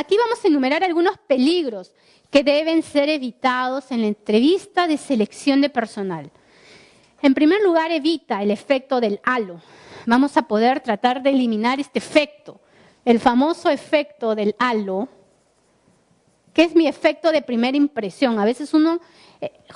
aquí vamos a enumerar algunos peligros que deben ser evitados en la entrevista de selección de personal. En primer lugar, evita el efecto del halo. Vamos a poder tratar de eliminar este efecto, el famoso efecto del halo, que es mi efecto de primera impresión. A veces uno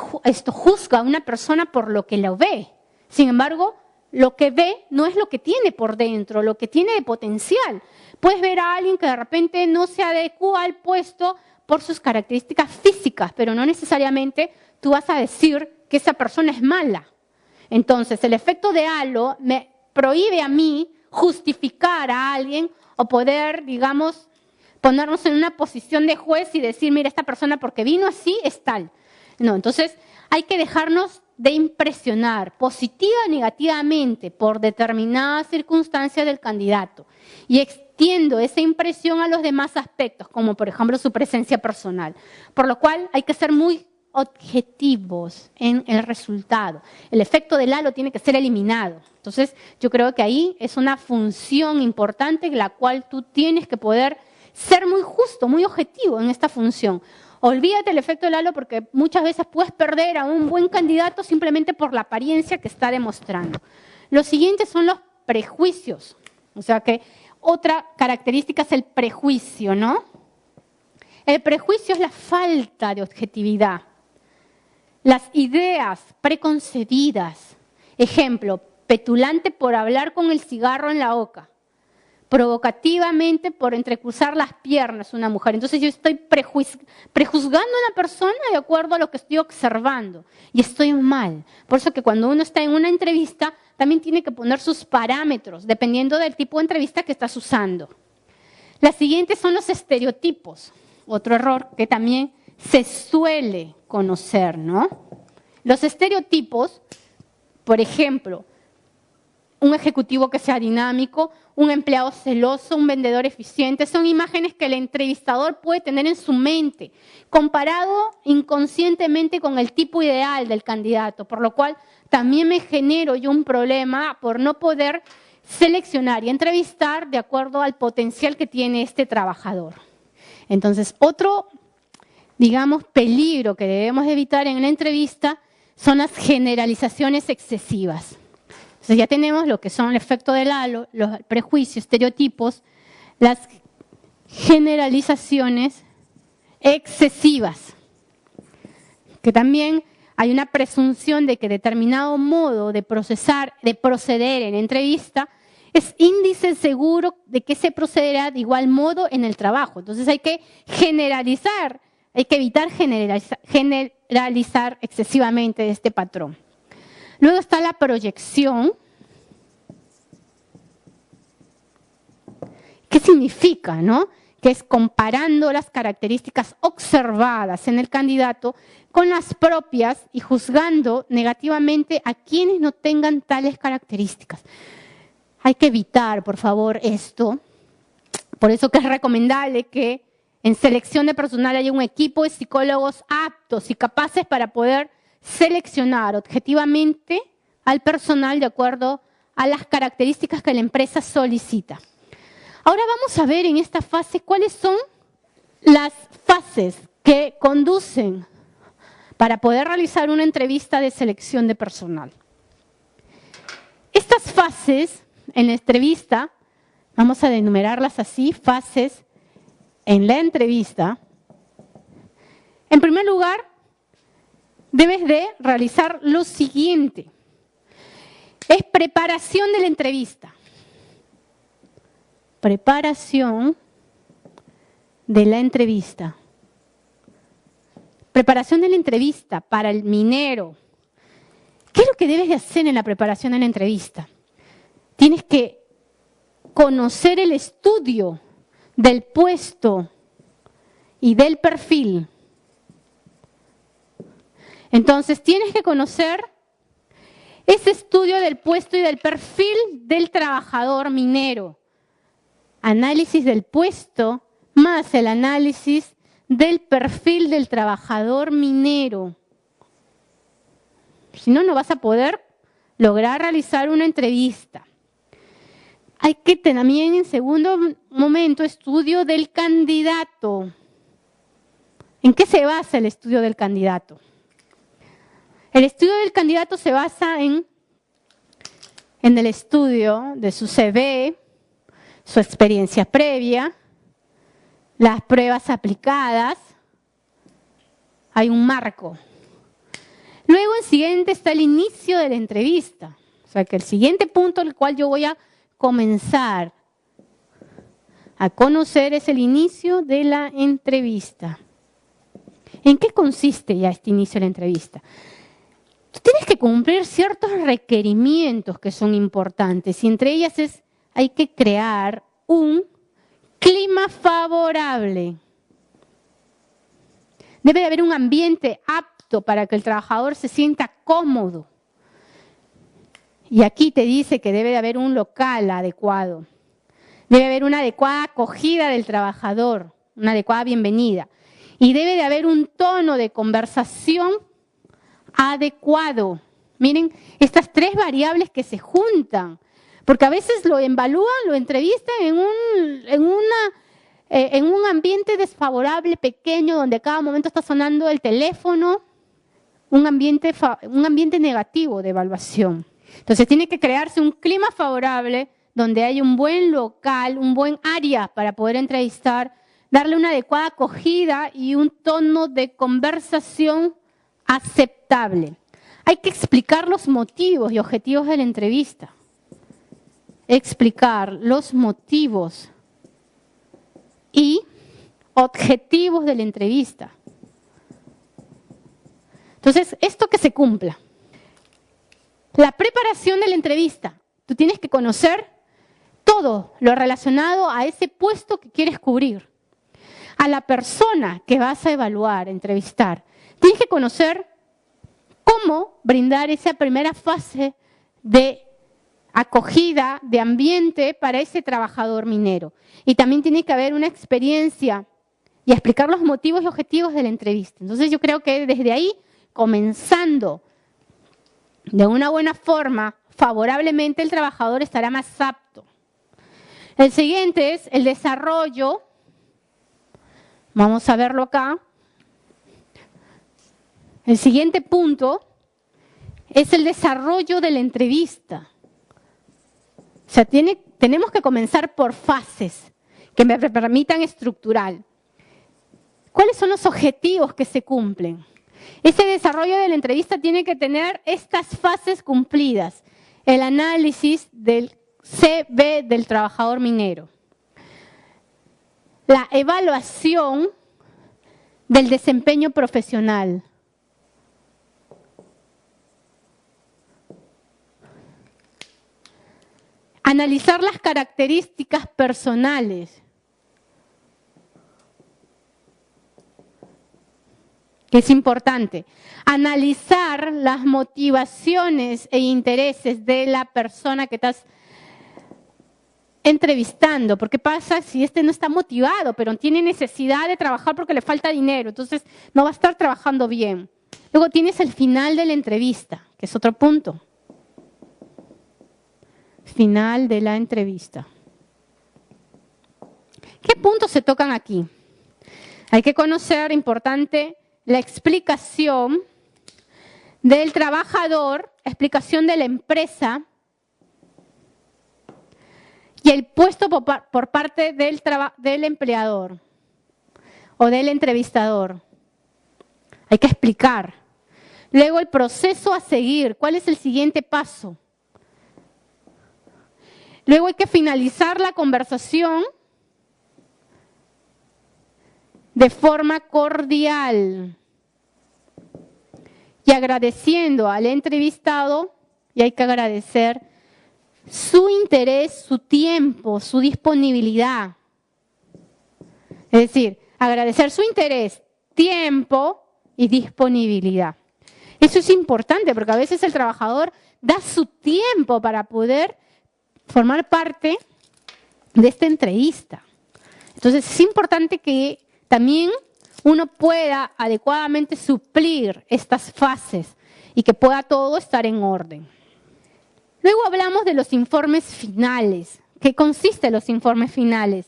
juzga a una persona por lo que lo ve. Sin embargo, lo que ve no es lo que tiene por dentro, lo que tiene de potencial. Puedes ver a alguien que de repente no se adecua al puesto por sus características físicas, pero no necesariamente tú vas a decir que esa persona es mala. Entonces, el efecto de halo me prohíbe a mí justificar a alguien o poder, digamos, ponernos en una posición de juez y decir, mira, esta persona porque vino así es tal. No, entonces hay que dejarnos de impresionar positiva o negativamente por determinadas circunstancias del candidato y extiendo esa impresión a los demás aspectos, como por ejemplo su presencia personal. Por lo cual hay que ser muy objetivos en el resultado. El efecto del halo tiene que ser eliminado. Entonces yo creo que ahí es una función importante en la cual tú tienes que poder ser muy justo, muy objetivo en esta función. Olvídate del efecto del halo porque muchas veces puedes perder a un buen candidato simplemente por la apariencia que está demostrando. Los siguientes son los prejuicios. O sea que otra característica es el prejuicio, ¿no? El prejuicio es la falta de objetividad. Las ideas preconcebidas. Ejemplo, petulante por hablar con el cigarro en la boca. Provocativamente por entrecruzar las piernas una mujer. Entonces yo estoy prejuzgando a una persona de acuerdo a lo que estoy observando. Y estoy mal. Por eso que cuando uno está en una entrevista, también tiene que poner sus parámetros, dependiendo del tipo de entrevista que estás usando. Las siguientes son los estereotipos. Otro error que también se suele conocer, ¿no? Los estereotipos, por ejemplo, un ejecutivo que sea dinámico, un empleado celoso, un vendedor eficiente, son imágenes que el entrevistador puede tener en su mente, comparado inconscientemente con el tipo ideal del candidato, por lo cual también me genero yo un problema por no poder seleccionar y entrevistar de acuerdo al potencial que tiene este trabajador. Entonces, otro, digamos, peligro que debemos evitar en la entrevista son las generalizaciones excesivas. Entonces ya tenemos lo que son el efecto del halo, los prejuicios, estereotipos, las generalizaciones excesivas, que también hay una presunción de que determinado modo de proceder en entrevista es índice seguro de que se procederá de igual modo en el trabajo. Entonces hay que generalizar, hay que evitar generalizar excesivamente este patrón. Luego está la proyección. ¿Qué significa, no? Que es comparando las características observadas en el candidato con las propias y juzgando negativamente a quienes no tengan tales características. Hay que evitar, por favor, esto. Por eso que es recomendable que en selección de personal haya un equipo de psicólogos aptos y capaces para poder seleccionar objetivamente al personal de acuerdo a las características que la empresa solicita. Ahora vamos a ver en esta fase cuáles son las fases que conducen para poder realizar una entrevista de selección de personal. Estas fases en la entrevista, vamos a enumerarlas así, fases en la entrevista. En primer lugar, debes de realizar lo siguiente. Es preparación de la entrevista. Preparación de la entrevista. Preparación de la entrevista para el minero. ¿Qué es lo que debes de hacer en la preparación de la entrevista? Tienes que conocer el estudio del puesto y del perfil. Entonces, tienes que conocer ese estudio del puesto y del perfil del trabajador minero. Análisis del puesto más el análisis del perfil del trabajador minero. Si no, no vas a poder lograr realizar una entrevista. Hay que también, en segundo momento, estudio del candidato. ¿En qué se basa el estudio del candidato? El estudio del candidato se basa en el estudio de su CV, su experiencia previa, las pruebas aplicadas. Hay un marco. Luego, el siguiente está el inicio de la entrevista. O sea, que el siguiente punto al cual yo voy a comenzar a conocer es el inicio de la entrevista. ¿En qué consiste ya este inicio de la entrevista? Tú tienes que cumplir ciertos requerimientos que son importantes y entre ellas hay que crear un clima favorable. Debe de haber un ambiente apto para que el trabajador se sienta cómodo. Y aquí te dice que debe de haber un local adecuado. Debe haber una adecuada acogida del trabajador, una adecuada bienvenida. Y debe de haber un tono de conversación adecuado. Miren, estas tres variables que se juntan. Porque a veces lo evalúan, lo entrevistan en un ambiente desfavorable, pequeño, donde a cada momento está sonando el teléfono, un ambiente negativo de evaluación. Entonces tiene que crearse un clima favorable donde hay un buen local, un buen área para poder entrevistar, darle una adecuada acogida y un tono de conversación aceptable. Hay que explicar los motivos y objetivos de la entrevista. Explicar los motivos y objetivos de la entrevista. Entonces, esto que se cumpla. La preparación de la entrevista. Tú tienes que conocer todo lo relacionado a ese puesto que quieres cubrir. A la persona que vas a evaluar, entrevistar. Tienes que conocer cómo brindar esa primera fase de acogida, de ambiente para ese trabajador minero. Y también tiene que haber una experiencia y explicar los motivos y objetivos de la entrevista. Entonces yo creo que desde ahí, comenzando de una buena forma, favorablemente el trabajador estará más apto. El siguiente es el desarrollo. Vamos a verlo acá. El siguiente punto es el desarrollo de la entrevista. O sea, tenemos que comenzar por fases que me permitan estructurar. ¿Cuáles son los objetivos que se cumplen? Ese desarrollo de la entrevista tiene que tener estas fases cumplidas. El análisis del CV del trabajador minero. La evaluación del desempeño profesional. Analizar las características personales. Que es importante. Analizar las motivaciones e intereses de la persona que estás entrevistando. ¿Por qué pasa si este no está motivado, pero tiene necesidad de trabajar porque le falta dinero? Entonces no va a estar trabajando bien. Luego tienes el final de la entrevista, que es otro punto. Final de la entrevista. ¿Qué puntos se tocan aquí? Hay que conocer, importante, la explicación del trabajador, explicación de la empresa y el puesto por parte del empleador o del entrevistador. Hay que explicar. Luego el proceso a seguir. ¿Cuál es el siguiente paso? Luego hay que finalizar la conversación de forma cordial y agradeciendo al entrevistado, y hay que agradecer su interés, su tiempo, su disponibilidad. Es decir, agradecer su interés, tiempo y disponibilidad. Eso es importante porque a veces el trabajador da su tiempo para poder formar parte de esta entrevista. Entonces es importante que también uno pueda adecuadamente suplir estas fases y que pueda todo estar en orden. Luego hablamos de los informes finales, qué consisten los informes finales.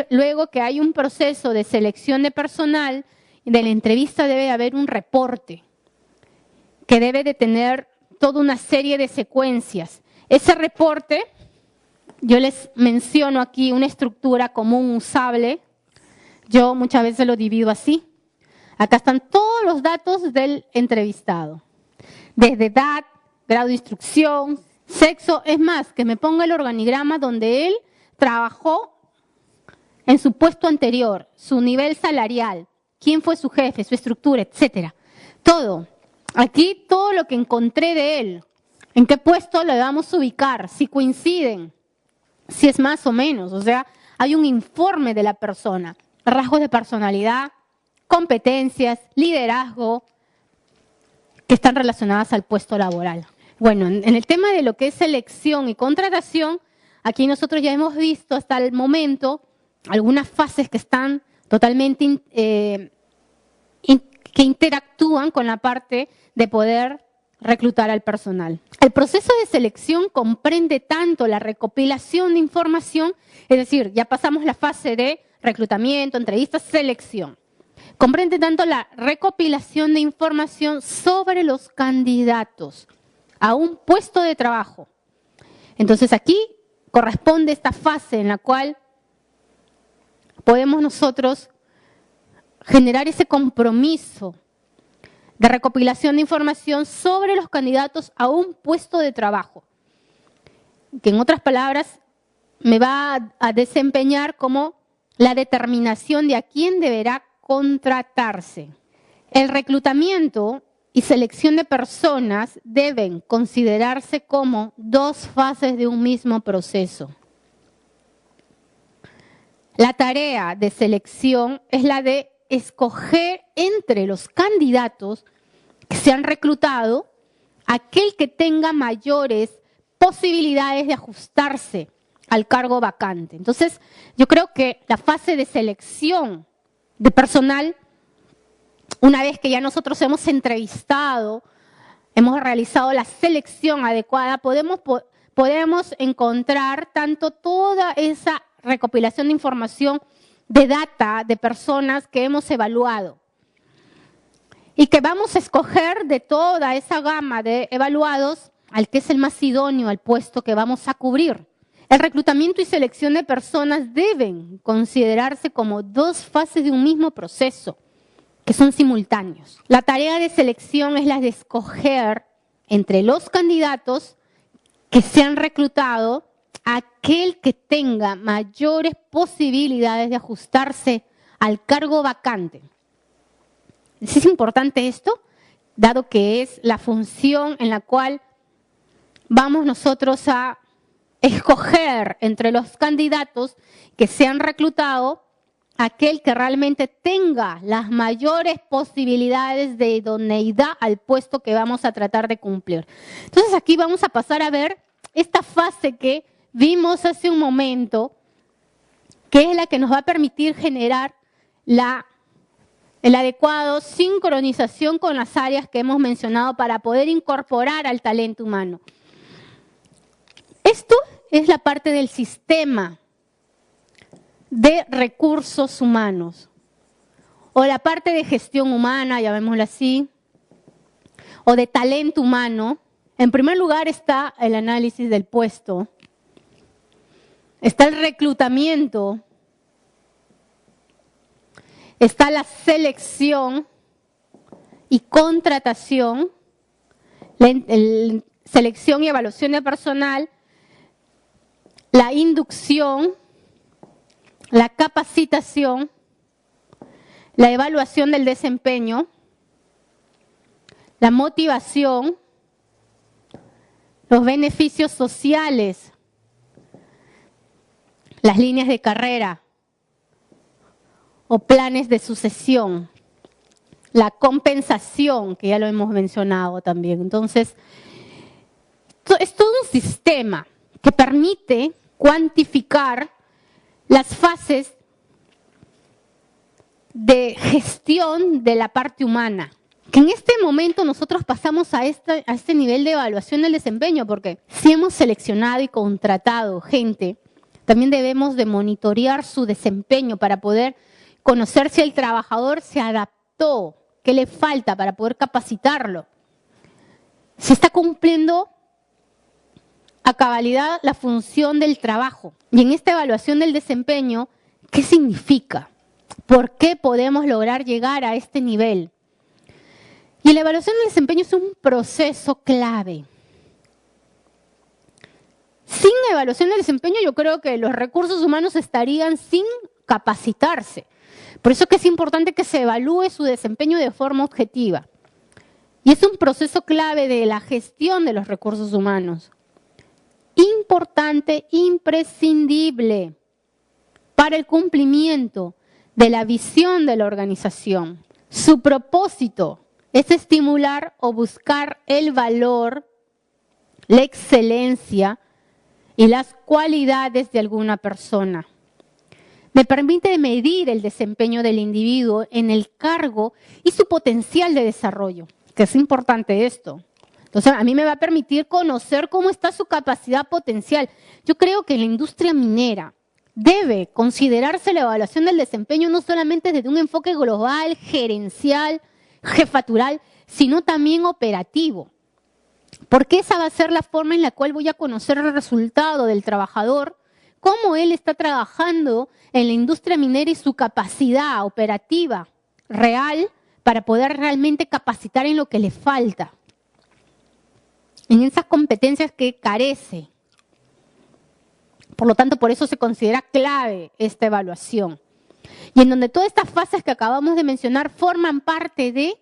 Luego que hay un proceso de selección de personal, de la entrevista debe haber un reporte que debe de tener toda una serie de secuencias. Ese reporte, yo les menciono aquí una estructura común usable. Yo muchas veces lo divido así. Acá están todos los datos del entrevistado. Desde edad, grado de instrucción, sexo. Es más, que me ponga el organigrama donde él trabajó en su puesto anterior, su nivel salarial, quién fue su jefe, su estructura, etcétera. Todo. Aquí todo lo que encontré de él. ¿En qué puesto lo vamos a ubicar? Si coinciden, si es más o menos. O sea, hay un informe de la persona. Rasgos de personalidad, competencias, liderazgo, que están relacionadas al puesto laboral. Bueno, en el tema de lo que es selección y contratación, aquí nosotros ya hemos visto hasta el momento algunas fases que están totalmente que interactúan con la parte de poder reclutar al personal. El proceso de selección comprende tanto la recopilación de información, es decir, ya pasamos la fase de reclutamiento, entrevistas, selección. Comprende tanto la recopilación de información sobre los candidatos a un puesto de trabajo. Entonces aquí corresponde esta fase en la cual podemos nosotros generar ese compromiso de recopilación de información sobre los candidatos a un puesto de trabajo, que en otras palabras me va a desempeñar como la determinación de a quién deberá contratarse. El reclutamiento y selección de personas deben considerarse como dos fases de un mismo proceso. La tarea de selección es la de escoger entre los candidatos que se han reclutado aquel que tenga mayores posibilidades de ajustarse al cargo vacante. Entonces, yo creo que la fase de selección de personal, una vez que ya nosotros hemos entrevistado, hemos realizado la selección adecuada, podemos encontrar tanto toda esa recopilación de información, de data, de personas que hemos evaluado. Y que vamos a escoger de toda esa gama de evaluados al que es el más idóneo al puesto que vamos a cubrir. El reclutamiento y selección de personas deben considerarse como dos fases de un mismo proceso, que son simultáneos. La tarea de selección es la de escoger entre los candidatos que se han reclutado aquel que tenga mayores posibilidades de ajustarse al cargo vacante. ¿Es importante esto? Dado que es la función en la cual vamos nosotros a escoger entre los candidatos que se han reclutado aquel que realmente tenga las mayores posibilidades de idoneidad al puesto que vamos a tratar de cumplir. Entonces aquí vamos a pasar a ver esta fase que vimos hace un momento, que es la que nos va a permitir generar el adecuado sincronización con las áreas que hemos mencionado para poder incorporar al talento humano. Esto es la parte del sistema de recursos humanos, o la parte de gestión humana, llamémosla así, o de talento humano. En primer lugar está el análisis del puesto, está el reclutamiento, está la selección y contratación, selección y evaluación de personal, la inducción, la capacitación, la evaluación del desempeño, la motivación, los beneficios sociales, las líneas de carrera o planes de sucesión, la compensación, que ya lo hemos mencionado también. Entonces, es todo un sistema que permite cuantificar las fases de gestión de la parte humana. Que en este momento nosotros pasamos a este nivel de evaluación del desempeño, porque si hemos seleccionado y contratado gente También debemos de monitorear su desempeño para poder conocer si el trabajador se adaptó, qué le falta para poder capacitarlo. Si está cumpliendo a cabalidad la función del trabajo. Y en esta evaluación del desempeño, ¿qué significa? ¿Por qué podemos lograr llegar a este nivel? Y la evaluación del desempeño es un proceso clave. Sin evaluación del desempeño, yo creo que los recursos humanos estarían sin capacitarse. Por eso que es importante que se evalúe su desempeño de forma objetiva. Y es un proceso clave de la gestión de los recursos humanos. Importante, imprescindible para el cumplimiento de la visión de la organización. Su propósito es estimular o buscar el valor, la excelencia y las cualidades de alguna persona. Me permite medir el desempeño del individuo en el cargo y su potencial de desarrollo, que es importante esto. Entonces, a mí me va a permitir conocer cómo está su capacidad potencial. Yo creo que en la industria minera debe considerarse la evaluación del desempeño no solamente desde un enfoque global, gerencial, jefatural, sino también operativo. Porque esa va a ser la forma en la cual voy a conocer el resultado del trabajador, cómo él está trabajando en la industria minera y su capacidad operativa real para poder realmente capacitar en lo que le falta, en esas competencias que carece. Por lo tanto, por eso se considera clave esta evaluación. Y en donde todas estas fases que acabamos de mencionar forman parte de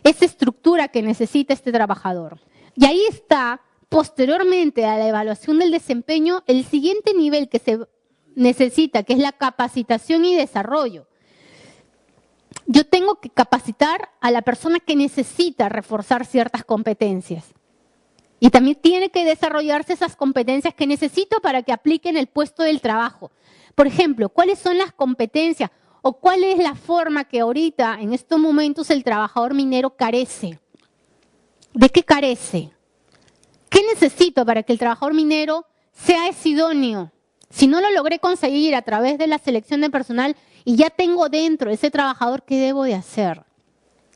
esa estructura que necesita este trabajador. Y ahí está, posteriormente a la evaluación del desempeño, el siguiente nivel que se necesita, que es la capacitación y desarrollo. Yo tengo que capacitar a la persona que necesita reforzar ciertas competencias. Y también tiene que desarrollarse esas competencias que necesito para que apliquen el puesto del trabajo. Por ejemplo, ¿cuáles son las competencias o cuál es la forma que ahorita, en estos momentos, el trabajador minero carece? ¿De qué carece? ¿Qué necesito para que el trabajador minero sea idóneo? Si no lo logré conseguir a través de la selección de personal y ya tengo dentro ese trabajador, ¿qué debo de hacer?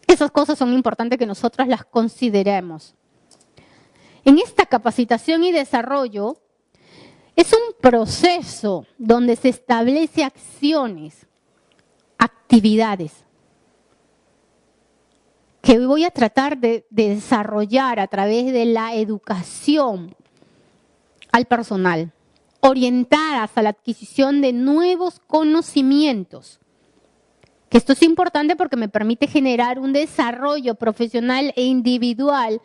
Esas cosas son importantes que nosotros las consideremos. En esta capacitación y desarrollo es un proceso donde se establece acciones, actividades, que voy a tratar de desarrollar a través de la educación al personal, orientadas a la adquisición de nuevos conocimientos. Que esto es importante porque me permite generar un desarrollo profesional e individual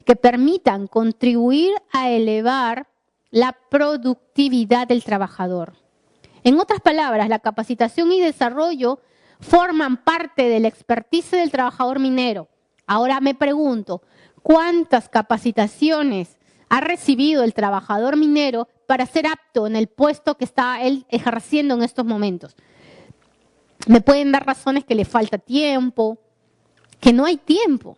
que permitan contribuir a elevar la productividad del trabajador. En otras palabras, la capacitación y desarrollo forman parte de la expertise del trabajador minero. Ahora me pregunto, ¿cuántas capacitaciones ha recibido el trabajador minero para ser apto en el puesto que está él ejerciendo en estos momentos? Me pueden dar razones que le falta tiempo, que no hay tiempo.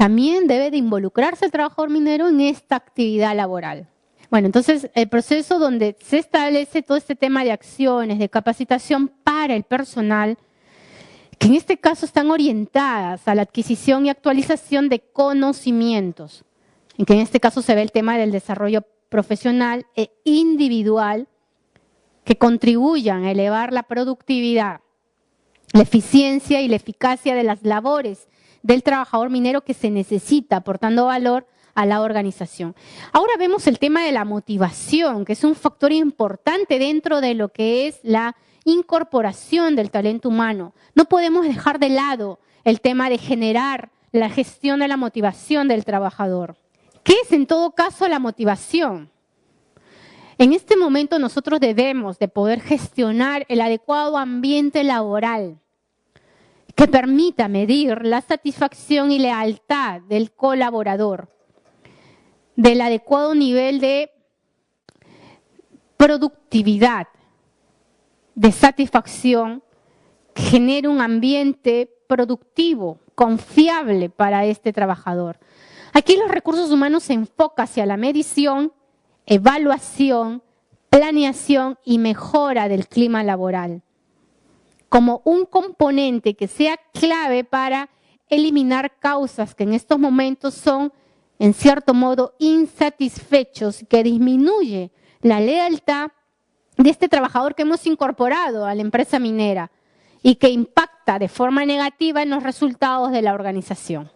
También debe de involucrarse el trabajador minero en esta actividad laboral. Bueno, entonces el proceso donde se establece todo este tema de acciones, de capacitación para el personal, que en este caso están orientadas a la adquisición y actualización de conocimientos, en que en este caso se ve el tema del desarrollo profesional e individual, que contribuyan a elevar la productividad, la eficiencia y la eficacia de las labores del trabajador minero que se necesita, aportando valor a la organización. Ahora vemos el tema de la motivación, que es un factor importante dentro de lo que es la incorporación del talento humano. No podemos dejar de lado el tema de generar la gestión de la motivación del trabajador. ¿Qué es en todo caso la motivación? En este momento nosotros debemos de poder gestionar el adecuado ambiente laboral que permita medir la satisfacción y lealtad del colaborador, del adecuado nivel de productividad, de satisfacción, que genere un ambiente productivo, confiable para este trabajador. Aquí los recursos humanos se enfocan hacia la medición, evaluación, planeación y mejora del clima laboral, como un componente que sea clave para eliminar causas que en estos momentos son, en cierto modo, insatisfechos, que disminuye la lealtad de este trabajador que hemos incorporado a la empresa minera y que impacta de forma negativa en los resultados de la organización.